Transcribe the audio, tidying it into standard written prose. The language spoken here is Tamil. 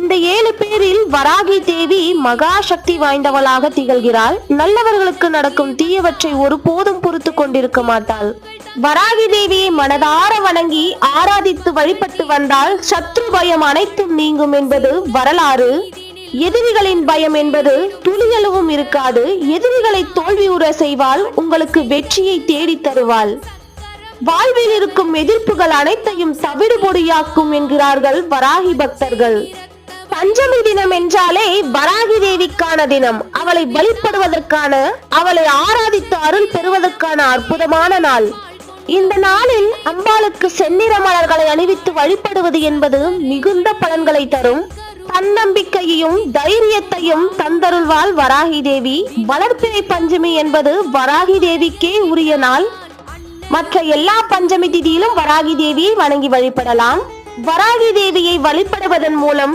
இந்த 7 பேரில் வராகி தேவி மகா சக்தி வாய்ந்தவளாக திகழ்கிறாள். நல்லவர்களுக்கு நடக்கும் தீயவற்றை ஒருபோதும் பொறுத்து கொண்டிருக்க மாட்டாள். வராகி தேவியை மனதார வணங்கி ஆராதித்து வழிபட்டு வந்தால் சத்ரு பயம் அனைத்தும் நீங்கும் என்பது வரலாறு. எதிரிகளின் பயம் என்பது துளியளவும் இருக்காது. எதிரிகளை தோல்வியுற செய்வாள், உங்களுக்கு வெற்றியை தேடி தருவாள். வாழ்வில் இருக்கும் எதிர்ப்புகள் அனைத்தையும் தவிடு பொடியாக்கும் என்கிறார்கள் வராகி பக்தர்கள். பஞ்சமி தினம் என்றாலே வராகி தேவிக்கான தினம். அவளை வழிபடுவதற்கான, அவளை ஆராதித்து அருள் பெறுவதற்கான அற்புதமான நாள். இந்த நாளில் அம்பாளுக்கு செந்நிற மலர்களை அணிவித்து வழிபடுவது என்பது மிகுந்த பலன்களை தரும். தன்னம்பிக்கையையும் தைரியத்தையும் தந்தருள்வாள் வராகி தேவி. வளர்பிறை பஞ்சமி என்பது வராகி தேவிக்கே உரிய நாள். மற்ற எல்லா பஞ்சமி திதியிலும் வராகி தேவியை வணங்கி வழிபடலாம். வராகி தேவியை வழிபடுவதன் மூலம்